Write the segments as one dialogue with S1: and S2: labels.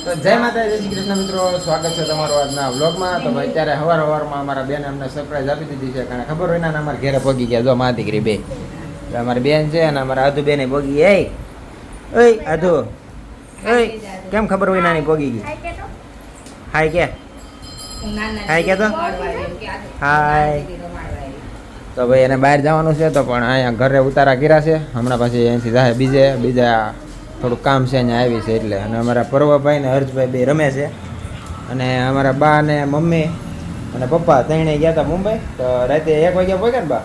S1: તો જય માતાજી, જય શ્રી કૃષ્ણ મિત્રો, સ્વાગત છે તમારું આજના વ્લોગમાં. તો ભાઈ અત્યારે સવારમાં અમારા બેન અમને સરપ્રાઈઝ આપી દીધી છે, કારણ ખબર હોય ને અમારા ઘેરે પગી ગયા. જો મા દીકરી બે અમારી બેન છે અને અમારા આધુ બેન પગી. એ ઓય આધુ, ઓય કેમ ખબર હોય નાની પગી ગઈ? હાય કે હાય કે તો હાય. તો ભાઈ એને બહાર જવાનું છે, તો પણ અહીંયા ઘરે ઉતારા કર્યા છે. હમણાં પછી અહીંથી જાય બીજા થોડુંક કામ છે અહીંયા આવી છે એટલે. અને અમારા પર્વભાઈ ને હર્ષભાઈ બે રમે છે. અને અમારા બા ને મમ્મી અને પપ્પા ત્રણેય ગયા હતા મુંબઈ. તો રાતે 1 વાગ્યા પહોંચ્યા ને બા,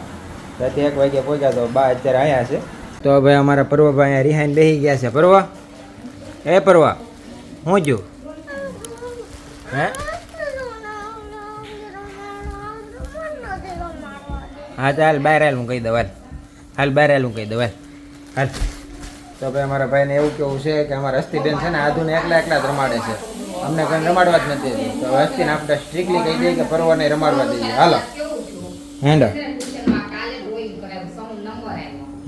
S1: રાતે 1 વાગ્યા પહોંચ્યા. તો બા અત્યારે અહીંયા છે. તો ભાઈ અમારા પર્વભાઈ અહીંયા રિહાઈને બેસી ગયા છે. પર્વા, એ પર્વા હું જો હે? હા ચાલ બહાર હાલ, હું કહી દઉં. હાલ બહાર હાલ, હું કહી દઉં. હાલ. તો ભાઈ અમારા ભાઈને એવું કેવું છે કે અમારા હસ્તીબેન છે ને આધુને એકલા જ રમાડે છે, અમને કંઈ રમાડવા જ નથી. તો હસ્તીને આપણે સ્ટ્રિક્ટલી કહી દઈએ કે પર્વને રમાડવા દઈએ. હાલો હેંડા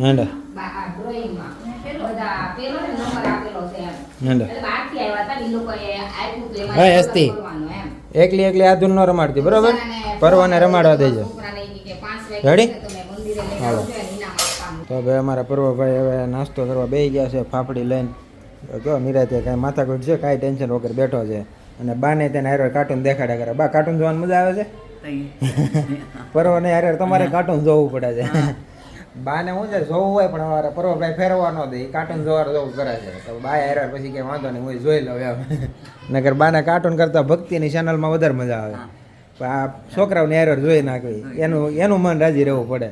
S1: હેંડા હા હસ્તી એકલી આધુન ન રમાડતી, બરોબર? પર્વને રમાડવા દેજો. રેડી? હાલો. તો ભાઈ અમારા પર્વભાઈ હવે નાસ્તો કરવા બેસી ગયા છે, ફાફડી લઈને. જો નિરાતે કાંઈ માથાકૂટ છે, કાંઈ ટેન્શન વગર બેઠો છે. અને બાને તેને હારે કાર્ટૂન દેખાડ્યા કરે. બા કાર્ટૂન જોવાની મજા આવે છે? પર્વને હારે તમારે કાર્ટૂન જોવું પડે છે. બાને શું છે, જોવું હોય પણ અમારે પર્વભાઈ ફેરવા ન દે, કાર્ટૂન જોવાનું જોવું કરે છે. તો બા હારે પછી કંઈ વાંધો નહીં, હું જોઈ લઉં એમ. નકર બાને કાર્ટૂન કરતાં ભક્તિની ચેનલમાં વધારે મજા આવે. પણ આ છોકરાઓને હારે જોઈ નાખવી, એનું મન રાજી રહેવું પડે.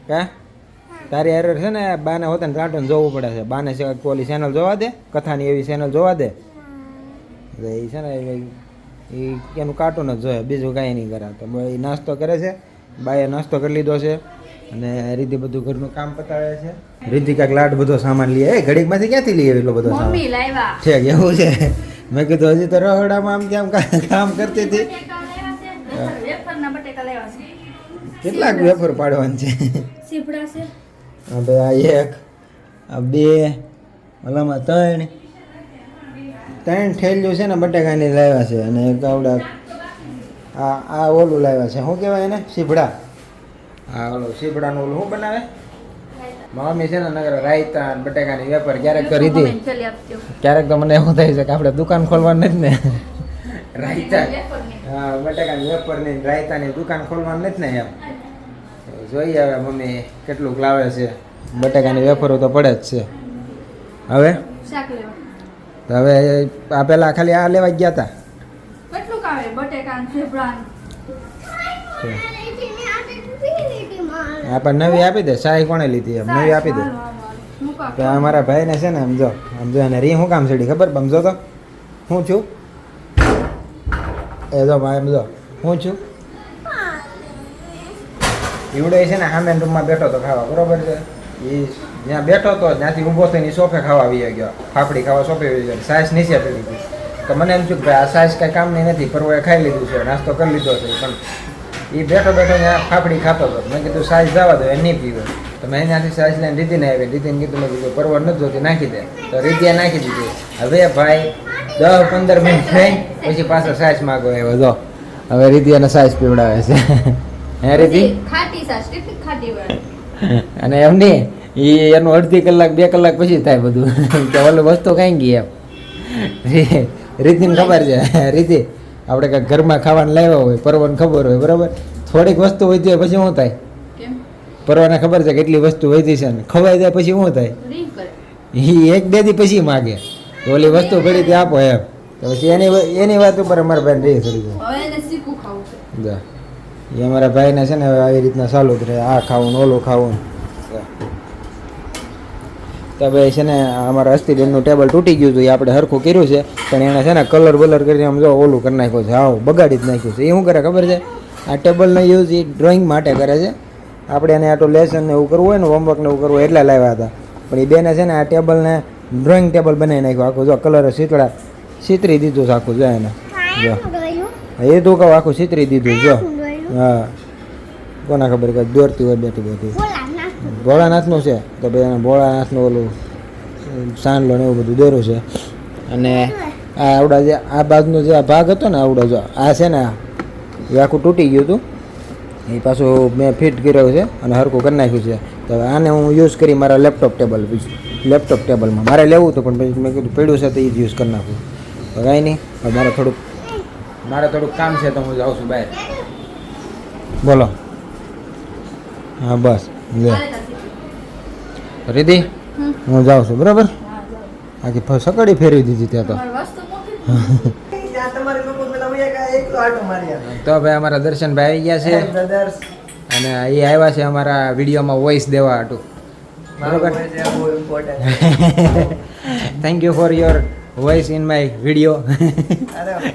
S1: કા તારી એરર છે ને, બાને હોતે ને કાર્ટૂન જોવું પડે છે. બાને ઓલી ચેનલ જોવા દે, કથાની એવી ચેનલ જોવા દે. એ છે ને એ એનું કાર્ટૂન જ જોઈએ, બીજું કાંઈ નહીં કરે. તો એ નાસ્તો કરે છે, બાએ નાસ્તો કરી લીધો છે. અને રીતિ બધું ઘરનું કામ પતાવે છે. રીતિ કાંઈક લાડ બધો સામાન લઈએ. એ ઘડીકમાંથી ક્યાંથી લઈએ એટલો બધો સામાન? છે એવું છે? મેં કીધું હજી તો રહોડામાં આમ તેમ કામ કરતી હતી. કેટલાક વેફર પાડવાનું છે? હા ભાઈ, આ 1, આ 2, ઓલામાં 3 ઠેલ્યું છે ને બટેકાની લાવ્યા છે. અને એક આવડા આ ઓલું લાવ્યા છે, શું કહેવાય એને? સીભડા. હા ઓલું સીભડાનું ઓલું શું બનાવે મમ્મી છે ને? નગર રાયતા બટેકાની વેફર. ક્યારેક તો રીતિ, ક્યારેક તો મને એવું થાય છે કે આપણે દુકાન ખોલવાની નથી ને? રાયતા, હા બટેકાની વેફરની રાયતાની દુકાન ખોલવાની નથી ને એમ. જોઈએ હવે મમ્મી કેટલુંક લાવે છે. બટેકાની વેફરો તો પડે જ છે. હવે હવે આ પેલા ખાલી આ લેવા ગયા હતા. આ પણ નવી આપી દે. શાહી કોણે લીધી? એમ નવી આપી દે. તો અમારા ભાઈને છે ને સમજો એને રી શું કામ છેડી ખબર? સમજો તો હું છું એ જો ભાઈ સમજો હું છું. ઈવડે છે ને સામે રૂમમાં બેઠો તો ખાવા, બરોબર છે? એ જ્યાં બેઠો તો ત્યાંથી ઊભો થઈને સોફે ખાવા આવી ગયો. ફાફડી ખાવા સોફે આવી ગયો. સાઈઝ નીચે પડી ગઈ. તો મને એમ થયું કે ભાઈ આ સાઈઝ કાંઈ કામની નથી, પર્વએ ખાઈ લીધું છે, નાસ્તો કરી લીધો છે. પણ એ બેઠો ત્યાં ફાફડી ખાતો હતો. મેં કીધું સાઈઝ જવા દો, એ નહીં પીવે. તો મેં ત્યાંથી સાઈઝ લઈને રીતિને આવી. રીતિને કીધું, મેં કીધું પર્વ નથી જોતી, નાખી દે. તો રીતિએ નાખી દીધી. હવે ભાઈ 10-15 મિનિટ થઈ પછી પાછો સાઈઝ માગો આવ્યો. જો હવે રીતિ એને સાઈઝ પીવડાવે છે. હે રીતિ? અને એમ નહીં, એનું અડધી કલાક 2 કલાક પછી થાય બધું. કે ઓલું વસ્તુ કઈ ગઈ એમ. રીતિને ખબર છે. રીતિ આપણે કાંઈક ઘરમાં ખાવાનું લાવ્યા હોય, પર્વને ખબર હોય, બરાબર? થોડીક વસ્તુ વધી હોય પછી શું થાય? પર્વને ખબર છે કેટલી વસ્તુ વધી છે ને ખવાઈ જાય પછી શું થાય? એ 1-2 દી પછી માગે તો ઓલી વસ્તુ પડી તે આપો એમ. તો પછી એની વાત ઉપર અમારા ભાઈને રહી ચડી જાય. એ અમારા ભાઈને છે ને આવી રીતના ચાલુ જ રહે, આ ખાવું ને ઓલું ખાવું. તો ભાઈ છે ને અમારા હસ્તીબેનનું ટેબલ તૂટી ગયું હતું, એ આપણે હરખું કર્યું છે. પણ એણે છે ને કલર કરીને આમ જો ઓલું કરી નાખ્યું છે, હાવ બગાડી જ નાખ્યું છે. એ શું કરે ખબર છે? આ ટેબલનો યુઝ એ ડ્રોઈંગ માટે કરે છે. આપણે એને આટલું લેસન ને એવું કરવું હોય ને, હોમવર્ક ને એવું કરવું હોય એટલે લાવ્યા હતા. પણ એ બેને છે ને આ ટેબલને ડ્રોઈંગ ટેબલ બનાવી નાખ્યું આખું. જો કલર સીતરી દીધું છે આખું. જો એને જો એ તું કહું આખું સીતરી દીધું. જો હા કોના ખબર કે દોરતી હોય બેઠી ભોળાનાથનું છે. તો ભાઈ એને ભોળાનાથનું ઓલું સાંડલો ને એવું બધું દોર્યું છે. અને આ આવડા જે આ બાજુનો જે આ ભાગ હતો ને આવડો જો આ છે ને એ આખું તૂટી ગયું હતું, એ પાછું મેં ફિટ કર્યો છે અને હરખું કરી નાખ્યું છે. તો આને હું યુઝ કરી મારા લેપટોપ ટેબલમાં મારે લેવું હતું, પણ પછી મેં કીધું પડ્યું છે તો એ જ યુઝ કરી નાખું. તો કાંઈ નહીં, હવે મારે થોડુંક કામ છે તો હું જાઉં છું બહાર. બોલો. હા બસ લે રીતિ, હું જાઉં છું બરાબર. આખી સકડી ફેરવી દીધી ત્યાં તો ભાઈ અમારા દર્શનભાઈ આવી ગયા છે અને એ આવ્યા છે અમારા વિડીયોમાં વોઇસ દેવા હાટું બરાબર. Thank you for your voice in my video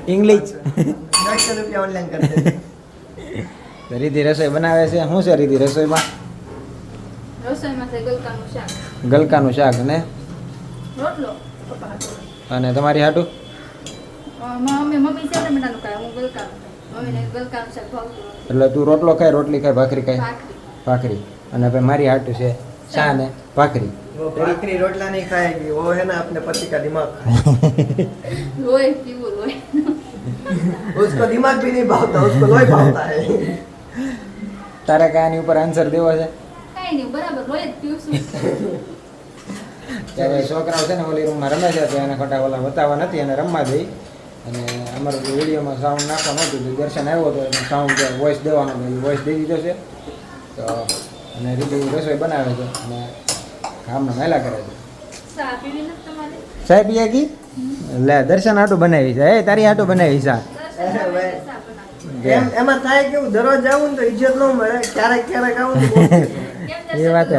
S1: English. રીતિ રસોઈ બનાવે છે. શું છે રીતિ રસોઈમાં? ગલકાનું શાક અને અને તમારી હાટું એટલે તું રોટલો ખાય, રોટલી ખાય, ભાખરી ખાય? ભાખરી. અને ભાઈ મારી હાટું છે ચા ને ભાખરી.
S2: भाकरी रोटला नहीं खाएगी, वो है ना अपने पति का दिमाग
S3: लोहे पीवो लोहे
S2: उसको दिमाग भी नहीं भावता, उसको लोही भावता है.
S1: તારે કાની ઉપર આન્સર દેવો છે?
S3: કાઈ નહીં, બરાબર લોહી જ પીવું છું.
S1: ત્યારે છોકરાઓ છે ને ઓલી રૂમમાં રમે છે તો એને ખોટા ઓલા બતાવવા નથી, એને રમવા દઈ. અને અમારું વિડીયોમાં સાઉન્ડ નાખવા નહોતું, દર્શન આવ્યો હતો એને સાઉન્ડ વોઇસ દેવાનો હતો, એ વોઇસ દઈ દીધો છે. તો અને રીતે રસોઈ બનાવે છે અને કામના મહેલા કરે છે.
S3: ચા પીવી નથી તમારે?
S1: સાહેબ કી લે દર્શન હાટું બનાવી છે. એ તારી હાટું બનાવી છે.
S2: એમાં થાય કેવું, દરરોજ આવું ને તો ઇજ્જત ન મળે, ક્યારેક આવું તો
S1: એ વાત છે.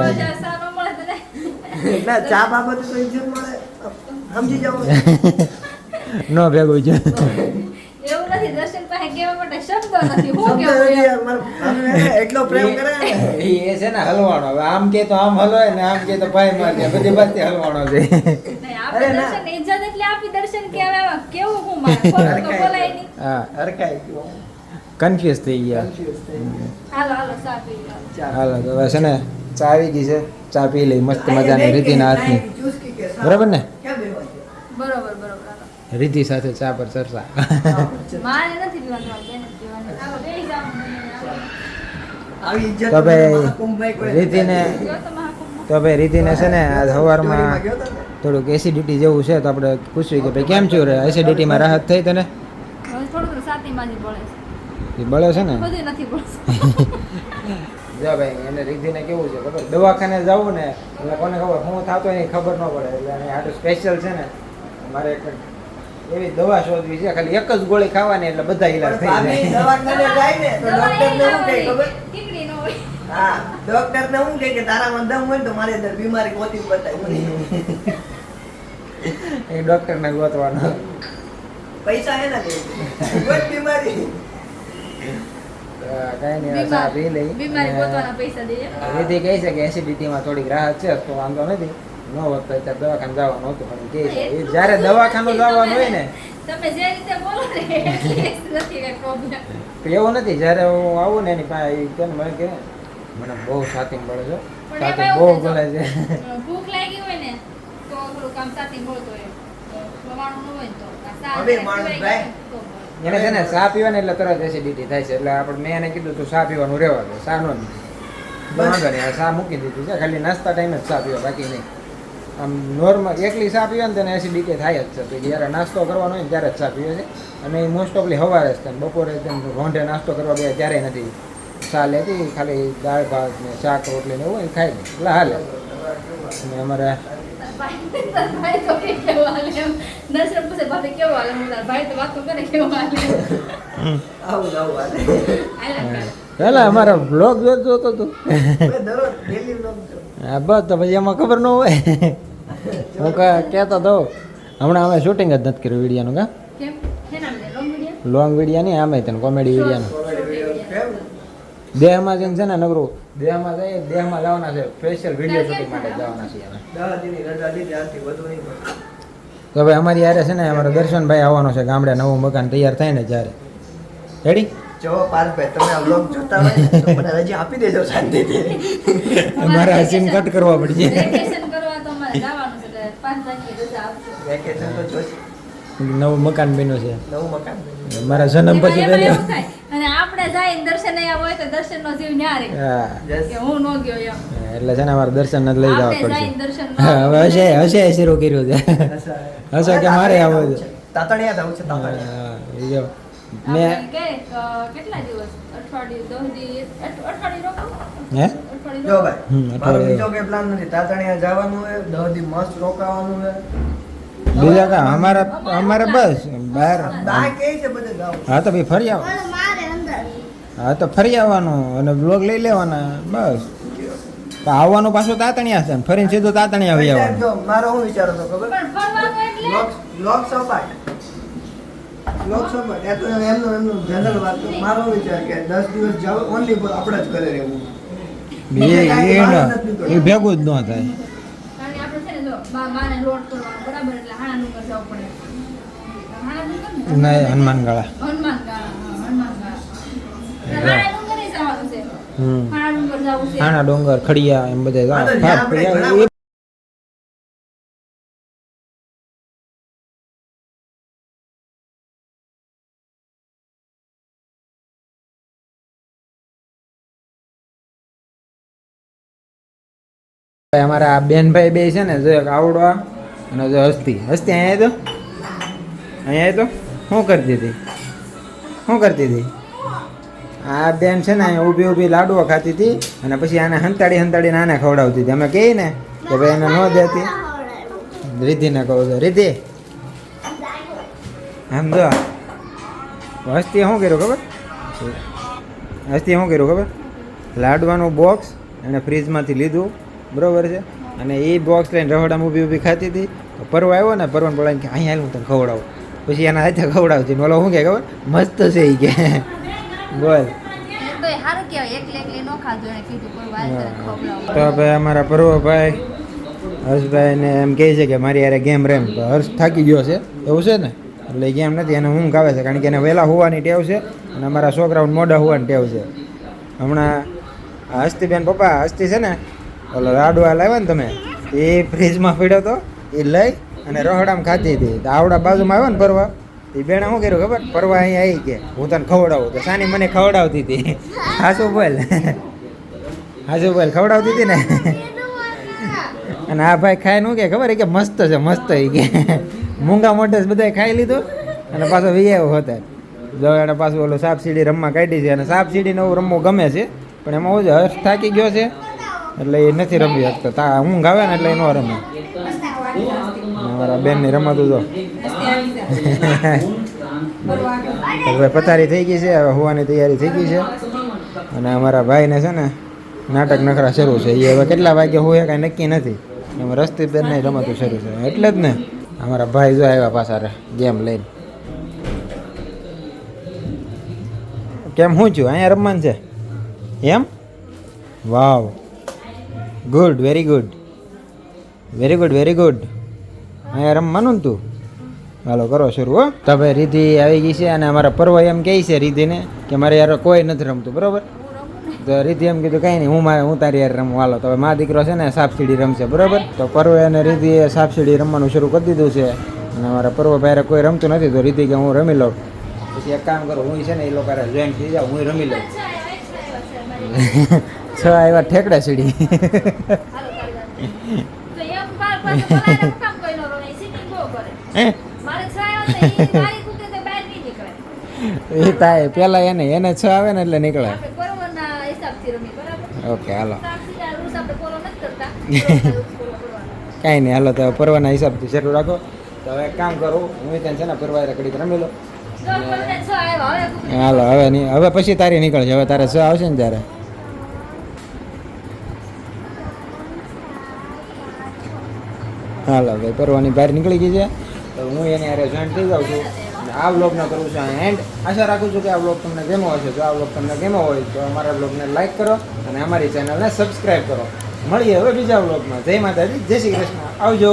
S2: ના ચા બાબતે તો ઇજ્જત મળે, સમજી જાવ.
S1: નો ભેગું છે
S3: એવું નથી, દર્શન પાસે કહેવા માટે શબ્દ નથી. હું કેવું
S2: એટલો પ્રેમ કરે ને
S1: એ છે ને હલવાણો. હવે આમ કે તો આમ હલવાય ને આમ કે તો ભાઈ માર દે, બધી બાજુ હલવાણો છે.
S3: આપણે દર્શન ઇજ્જત એટલે આપી દર્શન કે હવે કેવું હું મારે ખોટું તો બોલાય નહીં.
S1: હા
S2: હરખાઈ ગયો,
S1: કન્ફ્યુઝ થઈ ગયા.
S2: કન્ફ્યુઝ થઈ ગયો.
S3: હાલો ચા પી લો.
S1: હાલો તો હવે છે ને ચા આવી ગઈ છે, ચા પી લઈ મસ્ત મજાની રીતિના હાથની. બરાબર ને?
S3: બરોબર બરોબર.
S1: રીતિ સાથે ચા પર ચર્ચા.
S3: મારે નથી પીવાનું, મારે બેને પીવાનું. હાલો બેસી જાઓ.
S2: આવી ઇજ્જત
S1: તો ભાઈ
S2: મહાકુંભભાઈ કોઈ
S1: રીતિને
S3: જો તો મહાકુંભમાં.
S1: તો ભાઈ રીતિને છે ને આજ સવારમાં
S2: ગયો તો ને?
S1: થોડુંક એસિડિટી જેવું છે, તો આપણે પૂછ્યું કે ભાઈ કેમ થયું રે, એસિડિટીમાં રાહત થઈ તને?
S3: હવે થોડું થોડું સાતીમાં જ બળે છે.
S1: એ બળે છે ને?
S3: બધું નથી બળતું.
S1: જો ભાઈ એને રીતિને કેવું છે ખબર, દવાખાને જવું ને એટલે કોને ખબર શું થતું હોય એ ખબર ન પડે. એટલે એને આટલું સ્પેશિયલ છે ને મારે એક એવી દવા શોધવી છે, ખાલી એક જ ગોળી ખાવાની એટલે બધા ઈલાજ થઈ
S2: ભાભી
S1: જાય.
S2: દવાખાને જાય ને તો
S3: દવા
S2: ડોક્ટર ને
S3: એવી
S2: શું કહે
S3: ના
S2: ખબર?
S3: હોય, ટીકડી ન હોય.
S2: હા, ડોક્ટર ને શું કહે કે તારામાં દમ હોય ને તો મારે અંદર બીમારી ગોતી બતાવી.
S1: એ ડોક્ટરને ગોતવાનો.
S2: પૈસા એના દે, કોઈ બીમારી.
S1: કઈ નહીં, ચા પી લઈ.
S3: બીમારી ગોતવાના પૈસા દઈએ.
S1: રીતિ કહે છે કે એસિડિટીમાં થોડીક રાહત છે તો વાંધો નથી, ન હોત તો અત્યારે દવાખાને જવાનું હતું. પણ કહે છે એ જ્યારે દવાખાનું જવાનું હોય ને
S3: તમે જે રીતે બોલો ને એટલે નથી કઈ પ્રોબ્લેમ.
S1: એવું નથી, જ્યારે હું આવું ને એની પાસે એ કે મને કે મને બહુ છાતી બળે છે,
S3: પણ
S1: છાતી
S3: એમાં
S1: બહુ
S3: એવું
S1: બોલે છે.
S3: ભૂખ લાગી હોય ને તો થોડું કામ સાથી મળતો હોય, પ્રમાણું ન હોય ને તો આ સા
S2: હવે માણસ
S3: પીવાય
S2: ભાઈ.
S3: તો મળે.
S1: એને છે ને ચા પીવાની એટલે તરત એસિડિટી થાય છે. એટલે આપણે મેં એને કીધું તું ચા પીવાનું રહેવા દે, ચા નો વાંધો નહીં, ચા મૂકી દીધી છે, ખાલી નાસ્તા ટાઈમે જ ચા પીવા, બાકી નહીં. આમ નોર્મલ એકલી ચા પીવે ને તેને એસિડિટી થાય જ છે. તો જ્યારે નાસ્તો કરવાનો હોય ને ત્યારે જ ચા પીવે છે. અને એ મોસ્ટ ઓફલી સવારે જ થાય, બપોરે તેમ રોંઢે નાસ્તો કરવા બે ત્યારે નથી ચા લેતી, ખાલી દાળ ભાત ને શાક રોટલી ને એવું હોય ખાઈ દે એટલે હાલે. અને અમારે
S3: ભાઈ તો કેવો હાલે એમ. દર્શન પૂછે ભાભી કેવો હાલે, હું તારા ભાઈ તો વાતો કરે કેવો હાલે.
S2: આવું જ આવું હાલે.
S3: હાલે કરે.
S1: પેલા અમારા બ્લોગ જોતો તું.
S2: હવે દરરોજ daily vlog જો.
S1: હા બસ તો પછી એમાં ખબર ન હોય. હું કહેતો હતો હમણાં અમે શૂટિંગ જ નથી કર્યું વિડીયાનું. કા
S3: કેમ શેના માટે લોંગ વિડિયો?
S1: લોંગ વિડીયા નહીં, આમે તને કોમેડી વિડીયાનું.
S2: Comedy video કેમ?
S1: દેહમાં જઈને છે ને નગરું દેહમાં જઈએ, દેહમાં જવાના છે, સ્પેશિયલ વિડીયો શૂટિંગ માટે જવાના છીએ અમે.
S2: 10 દીની રજા લીધી, આથી વધુ નહીં મળે.
S1: તો ભાઈ અમારી યારે છે ને અમારો દર્શનભાઈ આવવાનો છે ગામડે, નવું મકાન તૈયાર થાય ને જ્યારે. રેડી?
S2: જો પાર્થભાઈ તમે આ vlog જોતા હોય ને તો મને રજા આપી દેજો શાંતિથી.
S1: અમારે આ સીન કટ કરવા પડશે.
S3: વેકેશન કરવા તો અમારે જવાનું છે એટલે 5 તારીખે રજા આવશે.
S2: વેકેશન તો જોશે.
S1: નવું મકાન બન્યું છે
S2: નવું મકાન બન્યું.
S1: મારા જન્મ પછી
S3: એમાં
S1: પહેલી
S3: એવું થાય. અને આપણે જાય દર્શન અહીંયા હોય તો દર્શનનો જીવ ન્યા રહે.
S1: હા
S2: Yes.
S3: કે હું ન ગયો એમ.
S1: એટલે છે ને અમારે દર્શન જ લઈ જવા
S3: આપણે
S1: પડશે
S3: જાય દર્શન ન
S1: હા, હવે હશે હશે શરૂ કર્યું છે હશે કે મારે આવું છે
S2: તાતણિયા જવું છે તાતણિયા.
S1: હા, એ જો.
S3: આપણે
S1: મેં
S3: કે કેટલા દિવસ અઠવાડિયું 10 દિવસ અઠવાડિયું રોકાવું?
S1: હે
S3: અઠવાડિયું
S2: જો
S3: રોકાવું?
S2: ભાઈ મારો
S1: અઠવાડિયે.
S2: બીજો કઈ પ્લાન નથી. તાતણિયા જવાનું હોય 10 દી મસ્ત રોકાવાનું હોય.
S1: બીજા કા અમારે બસ બહાર
S2: બા કે છે બધે જાવ.
S1: હા તો ભાઈ ફરી આવો હા તો ફરી આવવાનું અને બ્લોગ લઈ લેવાના બસ તો આવવાનું પાછું તાતણિયા છે ને ફરીને સીધું તાતણિયા આવી આવવાનું
S2: જો મારો હું વિચારો છો ખબર?
S3: પણ ફરવાનું એટલે
S2: બ્લોગ સપાટ. બ્લોગ સપાટ. એ તો એમનું જનરલ વાત તો મારો વિચાર કે 10 દિવસ જાવ ઓનલી ફોર આપણે જ ઘરે રહેવું.
S1: એ ભેગું જ ન થાય
S3: કારણ કે આપણે છે ને જો માને રોડ કરવાનો બરાબર એટલે હાણા ડુંગર જવું પડે. હાણા ડુંગર ને?
S1: નહીં હનુમાનગાળા
S3: હનુમાન ગાળા, હનુમાન ગાળા. હાણા ડુંગર ય જવાનું છે.
S1: હમ
S3: હાણા ડુંગર જવું છે.
S1: ખાણા ડુંગર ખડિયા એમ બધે
S2: હા, તો જ્યાં આપણે ઘણા
S1: અમારા બેનભાઈ બે છે ને જો એક આવડવા અને જો હસ્તી હસ્તી અહીંયા તો શું કરતી હતી શું કરતી હતી આ બેન છે ને અહીંયા ઊભી ઊભી લાડુઓ ખાતી હતી અને પછી આને હંતાડીને આને ખવડાવતી હતી અમે કહીએ ને કે ભાઈ એને ન દેતી રિદ્ધિને કહું છું રિદ્ધિ આમ જો હસ્તી શું કર્યું ખબર હસ્તી શું કર્યું ખબર લાડવાનું બોક્સ એને ફ્રીજમાંથી લીધું બરોબર છે અને એ બોક્સ લઈને રહોડામાં ઊભી ખાતી હતી તો પરવા આવ્યો ને પરવાને બોલાવીને કે અહીંયા હું તને ખવડાવું પછી એના હાથે ખવડાવતી બોલો શું કે ખબર મસ્ત છે એ કે બોલ
S3: તો એ સારું કહેવાય એકલે એકલે નો ખાધું એને કીધું કોઈ વાત કરે ખવડાવો.
S1: તો હવે અમારા પર્વભાઈ હર્ષભાઈને એમ કહે છે કે મારી યારે ગેમ રેમ તો હર્ષ થાકી ગયો છે એવું છે ને એટલે ગેમ નથી એને ઊંઘ આવે છે કારણ કે એને વહેલા હોવાની ટેવ છે અને અમારા છોકરાઓને મોડા હોવાની ટેવ છે હમણાં આ હસ્તીબેન પપ્પા હસ્તી છે ને ઓલો લાડવા લાવ્યા ને તમે એ ફ્રીજમાં પડ્યો હતો એ લઈ અને રહોડામાં ખાતી હતી તો આવડા બાજુમાં આવ્યો ને પરવા એ બેને શું કર્યું ખબર પરવા અહીંયા આવી કે હું તને ખવડાવું તો સાની મને ખવડાવતી હતી હાસુ બોલ ખવડાવતી હતી ને અને આ ભાઈ ખાઈ નું કે ખબર એ કે મસ્ત છે મસ્ત એ કે મૂંગા મોઢે બધા ખાઈ લીધું અને પાછો વિયાયો હોતા જો એને પાછું ઓલો સાપ સીડી રમવા કાઢી છે અને સાપ સીડીને એવું રમવું ગમે છે પણ એમાં શું છે હર્ષ થાકી ગયો છે એટલે એ નથી રમી શકતો તા ઊંઘ આવે ને એટલે એ ન રમે અમારા બેનની રમાતું જો હવે પથારી થઈ ગઈ છે હવે હોવાની તૈયારી થઈ ગઈ છે અને અમારા ભાઈને છે ને નાટક નખરા શરૂ છે એ હવે કેટલા વાગે હોય કાંઈ નક્કી નથી એમાં રસ્તી બેન નહીં રમાતું શરૂ છે એટલે જ ને અમારા ભાઈ જો આવ્યા પાછા ગેમ લઈને કેમ શું છું અહીંયા રમવાનું છે એમ wow good very good very good અહીંયા રમવાનું ને તું હાલો કરો શરૂ હો તો ભાઈ રીધિ આવી ગઈ છે અને અમારા પર્વ એમ કહે છે રીધિને કે મારે યાર કોઈ નથી રમતું બરોબર તો રીધિ એમ કીધું કંઈ નહીં હું તારી યાર રમું હાલો તો હવે મા દીકરો છે ને સાપસીડી રમશે બરોબર તો પર્વ અને રીધિએ સાપસીડી રમવાનું શરૂ કરી દીધું છે અને અમારા પર્વ ભાઈ કોઈ રમતું નથી તો રીધિ કે હું રમી લઉં પછી એક કામ કરું હું છે ને એ લોકો જોઈન થઈ જાઉં હું રમી લઉં છ આવ્યા ઠેકડા સીડી
S3: તો એમ પાસે કામ કોઈ નો રોય સીટિંગ બહુ કરે. મારે છાયો તો ઈ મારી કુકે તો બહાર નહીં નીકળે.
S1: એ થાય પેલા એને છ આવે ને એટલે નીકળે
S3: આપણે બરોબરના હિસાબથી રમી બરાબર.
S1: ઓકે હાલો
S3: સાક્ષીદાર રૂલ્સ આપણે ફોલો નથી કરતા.
S1: કાંઈ નહીં હાલો તો પરવાના હિસાબથી શરૂ રાખો તો હવે એક કામ કરું હું ત્યાં છે ને પરવા ઘડીક રમી લો
S3: જો કોઈને છ આવ્યો હવે કુકે
S1: હાલો હવે નહીં હવે પછી તારી નીકળશે હવે તારે છ આવશે ને ત્યારે હાલો ભાઈ પરવાની બહાર નીકળી ગઈ છે તો હું એને યારે જોઈન્ટ થઈ જાઉં છું અને આ વ્લોગનો કરું છું એન્ડ આશા રાખું છું કે આ વ્લોગ તમને ગમ્યો હશે જો આ વ્લોગ તમને ગમ્યો હોય તો અમારા વ્લોગને લાઈક કરો અને અમારી ચેનલને સબસ્ક્રાઈબ કરો મળીએ હવે બીજા વ્લોગમાં જય માતાજી જય શ્રી કૃષ્ણ આવજો.